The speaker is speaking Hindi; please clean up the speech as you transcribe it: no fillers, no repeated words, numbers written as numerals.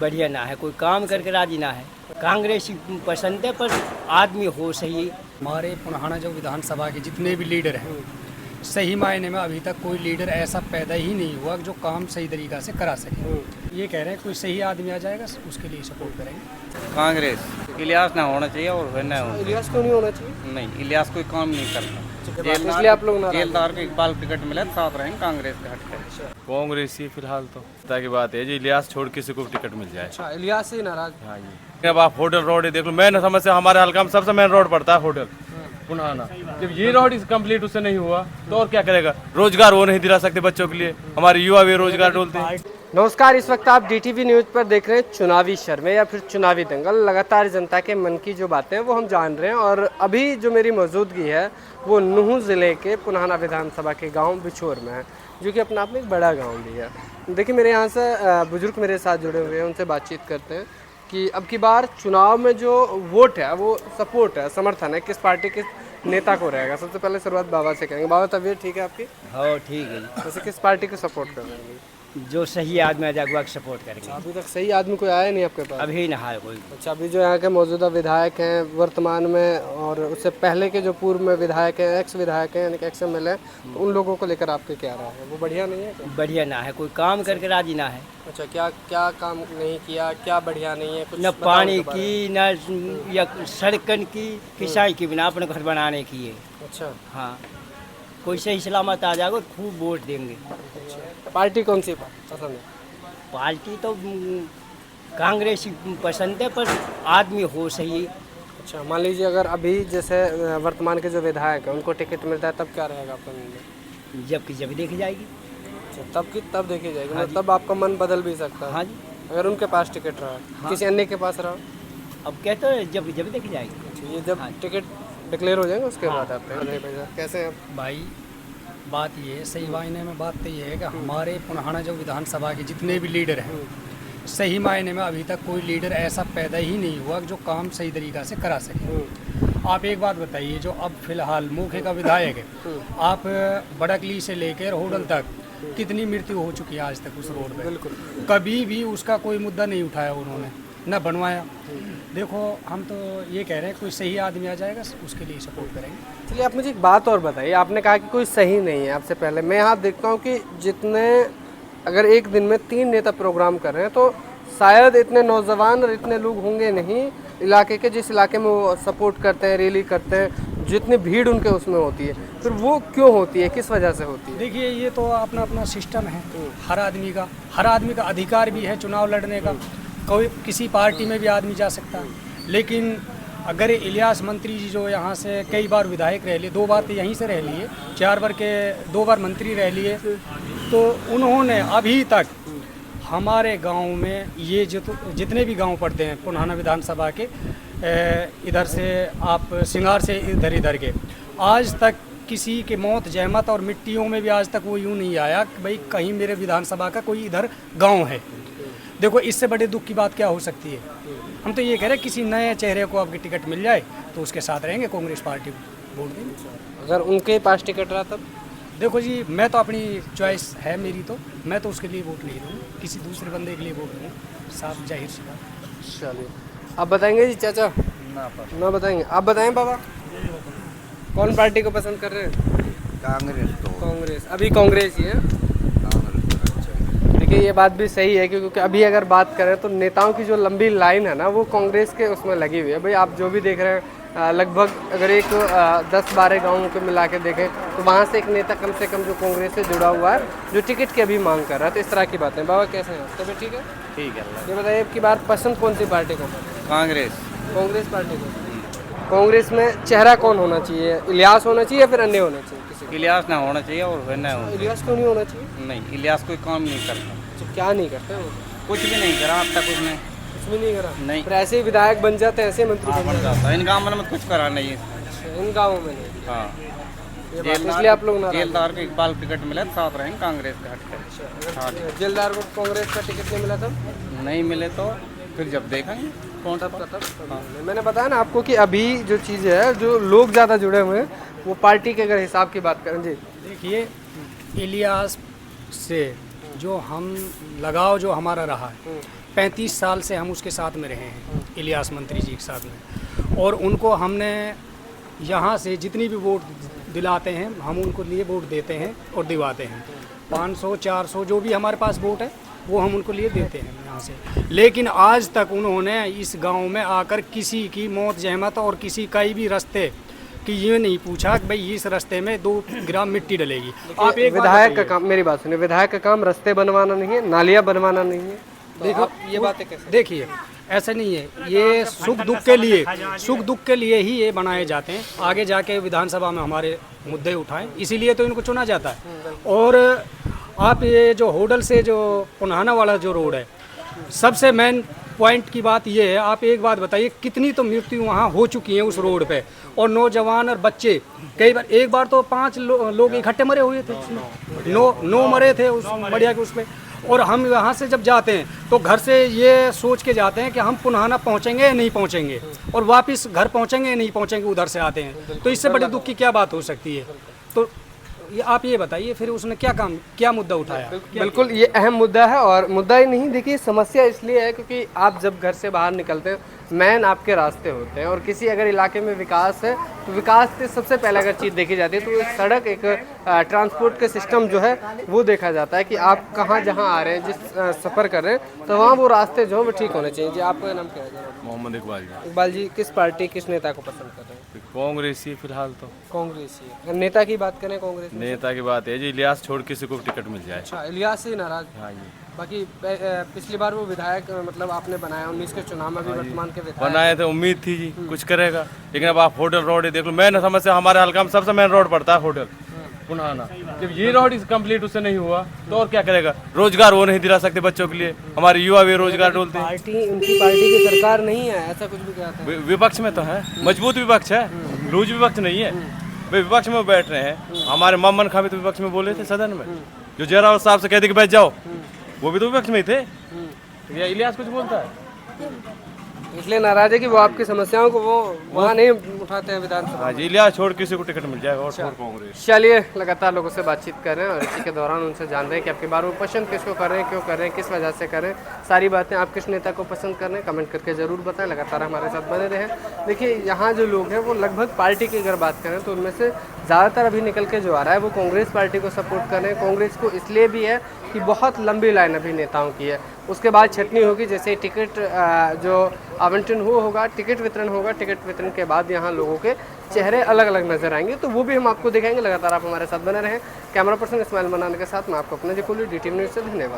बढ़िया ना है, कोई काम करके राजी ना है। कांग्रेस पसंद है पर आदमी हो सही। हमारे पुराना जो विधानसभा के जितने भी लीडर हैं, सही मायने में अभी तक कोई लीडर ऐसा पैदा ही नहीं हुआ जो काम सही तरीका से करा सके। ये कह रहे हैं कोई सही आदमी आ जाएगा, उसके लिए सपोर्ट करेंगे। कांग्रेस इलियास ना होना चाहिए और ना हो। इलियास क्यों नहीं होना चाहिए? नहीं, इलियास कोई काम नहीं करता। इसलिए आप लोग नाराज हैं। जेलदार को इकबाल टिकट मिले तो साथ रहेंगे कांग्रेस के हटकर। कांग्रेस ही फिलहाल तो पता की बात है जी, इलियास छोड़ किसी को भी टिकट मिल जाए। अच्छा, इलियास से ही नाराज। हाँ जी। अब आप होटल रोड ही देख लो, मेन समस्या हमारे हल्का में सबसे मेन रोड पड़ता है होटल पुराना। जब ये रोड कंप्लीट उससे नहीं हुआ तो और क्या करेगा? रोजगार वो नहीं दिला सकते बच्चों के लिए, हमारे युवा भी रोजगार ढूंढते हैं। नमस्कार, इस वक्त आप DTV न्यूज़ पर देख रहे हैं चुनावी शर्मे या फिर चुनावी दंगल। लगातार जनता के मन की जो बातें हैं वो हम जान रहे हैं और अभी जो मेरी मौजूदगी है वो नूंह ज़िले के पुनाना विधानसभा के गांव बिछोर में है, जो कि अपने आप में एक बड़ा गांव भी है। देखिए, मेरे यहाँ से बुजुर्ग मेरे साथ जुड़े हुए हैं, उनसे बातचीत करते हैं कि अब की बार चुनाव में जो वोट है वो सपोर्ट है, समर्थन है, किस पार्टी के नेता को रहेगा। सबसे पहले शुरुआत बाबा से करेंगे। बाबा, तबीयत ठीक है आपकी? हाँ ठीक है जी। वैसे किस पार्टी को सपोर्ट कर रहे हैं? जो सही आदमी आ जाएगा सपोर्ट करेंगे। अभी तक सही आदमी कोई आया नहीं आपके पास? अभी ना है कोई। अच्छा, अभी जो यहाँ के मौजूदा विधायक हैं वर्तमान में और उससे पहले के जो पूर्व में विधायक हैं, एक्स विधायक हैं यानी कि एक्स MLA, तो उन लोगों को लेकर आपके क्या राय है? वो बढ़िया नहीं है क्या? बढ़िया ना है, कोई काम करके राजी ना है। अच्छा, क्या क्या काम नहीं किया, क्या बढ़िया नहीं है? कुछ न बताओ पानी उनके बारे की न या सड़कन की किसाई की बिना अपने घर बनाने की है। में। अच्छा, हाँ, कोई सही सलामत आ जाएगा खूब वोट देंगे। पार्टी कौन सी पसंद है? पार्टी तो कांग्रेस पसंद है पर आदमी हो सही। अच्छा, मान लीजिए अगर अभी जैसे वर्तमान के जो विधायक हैं उनको टिकट मिलता है तब क्या रहेगा आपका निर्णय? जबकि जब देखी जाएगी। अच्छा, तब देखी जाएगी, हाँ मतलब तब आपका मन बदल भी सकता है। हाँ जी। अगर उनके पास टिकट रहा, हाँ। किसी अन्य के पास रहा। अब कहते हैं जब जब देखी जाएगी। अच्छा, ये जब हाँ। टिकट डिक्लेयर हो जाएंगे उसके बाद आप कैसे हैं आप? भाई बात ये है, सही मायने में बात तो ये है कि हमारे पुराना जो विधानसभा के जितने भी लीडर हैं, सही मायने में अभी तक कोई लीडर ऐसा पैदा ही नहीं हुआ जो काम सही तरीका से करा सके। आप एक बात बताइए, जो अब फिलहाल मुखे का विधायक है, आप बड़कली से लेकर होडल तक कितनी मृत्यु हो चुकी है आज तक उस रोड पे? बिल्कुल। कभी भी उसका कोई मुद्दा नहीं उठाया उन्होंने, न बनवाया। देखो, हम तो ये कह रहे हैं कोई सही आदमी आ जाएगा, उसके लिए सपोर्ट करेंगे। चलिए, आप मुझे एक बात और बताइए। आपने कहा कि कोई सही नहीं है। आपसे पहले मैं यहाँ देखता हूँ कि जितने अगर एक दिन में 3 नेता प्रोग्राम कर रहे हैं तो शायद इतने नौजवान और इतने लोग होंगे नहीं इलाके के, जिस इलाके में वो सपोर्ट करते हैं, रैली करते हैं, जितनी भीड़ उनके उसमें होती है। फिर वो क्यों होती है, किस वजह से होती है? देखिए, ये तो अपना अपना सिस्टम है। हर आदमी का अधिकार भी है चुनाव लड़ने का। कोई किसी पार्टी में भी आदमी जा सकता है, लेकिन अगर इलियास मंत्री जी जो यहाँ से कई बार विधायक रह लिए, 2 बार तो यहीं से रह लिए, 4 बार के 2 बार मंत्री रह लिए, तो उन्होंने अभी तक हमारे गांव में ये जितने भी गांव पड़ते हैं पुराना विधानसभा के, इधर से आप सिंगार से इधर के, आज तक किसी के मौत जहमत और मिट्टियों में भी आज तक वो यूँ नहीं आया कि भाई कहीं मेरे विधानसभा का कोई इधर गांव है। देखो, इससे बड़े दुख की बात क्या हो सकती है? हम तो ये कह रहे हैं किसी नए चेहरे को आपकी टिकट मिल जाए तो उसके साथ रहेंगे, कांग्रेस पार्टी वोट देंगे। अगर उनके पास टिकट रहा तब? देखो जी, मैं तो अपनी चॉइस है मेरी, तो मैं तो उसके लिए वोट नहीं दूँगा, किसी दूसरे बंदे के लिए वोट दूँगा, साफ जाहिर सी बात। चलिए, आप बताएंगे जी चाचा? ना बताएंगे। आप बताएं बाबा, कौन पार्टी को पसंद कर रहे हैं? कांग्रेस तो कांग्रेस। अभी कांग्रेस ही है। देखिए, ये बात भी सही है क्योंकि अभी अगर बात करें तो नेताओं की जो लंबी लाइन है ना वो कांग्रेस के उसमें लगी हुई है। भाई, आप जो भी देख रहे हैं लगभग अगर एक 10-12 गाँवों को मिला के देखें तो वहाँ से एक नेता कम से कम जो कांग्रेस से जुड़ा हुआ है जो टिकट की अभी मांग कर रहा है। तो इस तरह की बातें। बाबा, कैसे हैं? तभी ठीक है? ठीक है। ये बताइए, अब की बार पसंद कौन सी पार्टी को? कांग्रेस। कांग्रेस पार्टी को। कांग्रेस में चेहरा कौन होना चाहिए? इलियास होना चाहिए या फिर अन्य होना चाहिए? किसी इलियास ना होना चाहिए और ना हो। इलियास क्यों नहीं होना चाहिए? नहीं, इलियास कोई काम नहीं करता। तो क्या नहीं करते वो? कुछ भी नहीं करा अब तक उसने। कुछ भी नहीं करा? नहीं। फिर ऐसे ही विधायक बन जाते हैं, ऐसे मंत्री बन बन जाते जाता इन गाँव में कुछ करा नहीं है। हैं। इन गाँवों में नहीं। हाँ, ये बात इसलिए आप लोग नाराज हैं। जेलदार को इकबाल टिकट मिले तो साथ रहेंगे कांग्रेस के हटकर। हाँ, जेलदार को कांग्रेस का टिकट नहीं मिला तब? नहीं मिले तो फिर जब देखेंगे कौन सा। मैंने बताया ना आपको कि अभी जो चीज़ है, जो लोग ज़्यादा जुड़े हुए हैं वो पार्टी के अगर हिसाब की बात करें जी। देखिए, इलियास से जो हम लगाव जो हमारा रहा है 35 साल से हम उसके साथ में रहे हैं, इलियास मंत्री जी के साथ में, और उनको हमने यहाँ से जितनी भी वोट दिलाते हैं हम उनको लिए वोट देते हैं और दिवाते हैं। 500-400 जो भी हमारे पास वोट है वो हम उनको लिए देते हैं यहाँ से। लेकिन आज तक उन्होंने इस गांव में आकर किसी की मौत जहमत और किसी का भी रास्ते कि ये नहीं पूछा कि भाई इस रास्ते में 2 ग्राम मिट्टी डलेगी। आप एक विधायक का काम, मेरी बात सुनिए, विधायक का काम रास्ते बनवाना नहीं है, नालियाँ बनवाना नहीं है। देखो आप ये बातें कैसे? देखिए ऐसा नहीं है, ये सुख दुख के लिए ही ये बनाए जाते हैं। आगे जाके विधानसभा में हमारे मुद्दे उठाएं, इसीलिए तो इनको चुना जाता है। और आप ये जो होडल से जो पुनाना वाला जो रोड है, सबसे मेन पॉइंट की बात ये है, आप एक बात बताइए कितनी तो मृत्यु वहाँ हो चुकी है उस रोड पे, और नौजवान और बच्चे कई बार, एक बार तो 5 लोग इकट्ठे मरे हुए थे उसमें, 9 मरे थे उस बढ़िया के उसमें। और हम यहाँ से जब जाते हैं तो घर से ये सोच के जाते हैं कि हम पुनाना पहुँचेंगे या नहीं पहुँचेंगे, और वापस घर पहुँचेंगे या नहीं पहुँचेंगे, उधर से आते हैं। तो इससे बड़े दुख की क्या बात हो सकती है? तो ये आप ये बताइए फिर उसने क्या मुद्दा उठाया? बिल्कुल ये अहम मुद्दा है, और मुद्दा ही नहीं, देखिए समस्या इसलिए है क्योंकि आप जब घर से बाहर निकलते हैं मेन आपके रास्ते होते हैं, और किसी अगर इलाके में विकास है तो विकास से सबसे पहले अगर चीज़ देखी जाती है तो एक सड़क, एक ट्रांसपोर्ट का सिस्टम जो है वो देखा जाता है कि आप कहाँ जहाँ आ रहे हैं, जिस सफ़र कर रहे हैं, तो वहाँ वो रास्ते जो है वो ठीक होने चाहिए। जी आपका नाम क्या है? मोहम्मद इकबाल जी। इकबाल जी, किस पार्टी किस नेता को पसंद कर रहे हैं? कांग्रेस ही फिलहाल तो। कांग्रेस ही। नेता की बात करें कांग्रेस में? नेता की बात है जी, इलियास छोड़ किसी को टिकट मिल जाए। अच्छा, इलियास ही नाराज? हाँ जी। बाकी पिछली बार वो विधायक मतलब आपने बनाया 19 के चुनाव में भी वर्तमान के विधायक बनाए थे, उम्मीद थी जी कुछ करेगा, लेकिन अब आप होटल रोड ही देख लो। मैं समस्या हमारे हल्का में सबसे मेन रोड पड़ता है होटल पुनाना। जब ये रोड कंप्लीट उससे नहीं हुआ तो और क्या करेगा? रोजगार वो नहीं दिला सकते बच्चों के लिए, हमारे युवा भी रोजगार ढूंढते हैं। उनकी पार्टी की सरकार नहीं है, ऐसा कुछ भी कहते हैं। विपक्ष में तो है, मजबूत विपक्ष है, लूज विपक्ष नहीं है। वे विपक्ष में बैठ रहे हैं। हमारे मोहम्मद खान भी तो विपक्ष में बोले थे सदन में, जो जयराम साहब से कहते कि बैठ जाओ, वो भी तो विपक्ष में ही थे। या इलियास कुछ बोलता है इसलिए नाराज है कि वो आपकी समस्याओं को वो वहाँ नहीं उठाते हैं विधानसभा। हाँ जी, इलियास छोड़ किसी को टिकट मिल जाएगा और छोड़ कांग्रेस। चलिए, लगातार लोगों से बातचीत कर रहे हैं और इसी के दौरान उनसे जान रहे हैं कि आपकी बार वो पसंद किसको कर रहे हैं, क्यों कर रहे हैं, किस वजह से कर रहे हैं। सारी बातें आप किस नेता को पसंद कर रहे हैं कमेंट करके ज़रूर बताएं। लगातार हमारे साथ बने रहें। देखिए, यहाँ जो लोग हैं वो लगभग पार्टी की अगर बात करें तो उनमें से ज़्यादातर अभी निकल के जो आ रहा है वो कांग्रेस पार्टी को सपोर्ट कर रहे हैं। कांग्रेस को इसलिए भी है कि बहुत लंबी लाइन अभी नेताओं की है, उसके बाद छटनी होगी। जैसे टिकट जो आवंटन होगा, टिकट वितरण होगा, टिकट वितरण के बाद यहाँ लोगों के चेहरे अलग अलग नजर आएंगे, तो वो भी हम आपको दिखाएंगे। लगातार आप हमारे साथ बने रहें। कैमरा पर्सन इस्माइल मनान के साथ मैं आपको अपने जी DTV न्यूज़ से धन्यवाद।